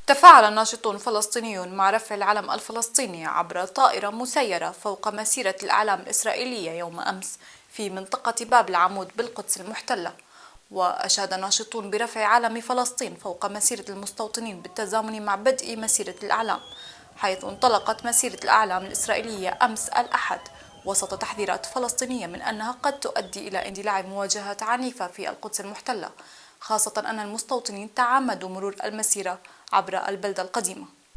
تفاعل ناشطون فلسطينيون مع رفع العلم الفلسطيني عبر طائرة مسيرة فوق مسيرة الأعلام الإسرائيلية يوم أمس في منطقة باب العمود بالقدس المحتلة. وأشاد ناشطون برفع علم فلسطين فوق مسيرة المستوطنين بالتزامن مع بدء مسيرة الأعلام، حيث انطلقت مسيرة الأعلام الإسرائيلية أمس الأحد وسط تحذيرات فلسطينية من أنها قد تؤدي إلى اندلاع مواجهات عنيفة في القدس المحتلة، خاصة أن المستوطنين تعمدوا مرور المسيرة عبر البلدة القديمة.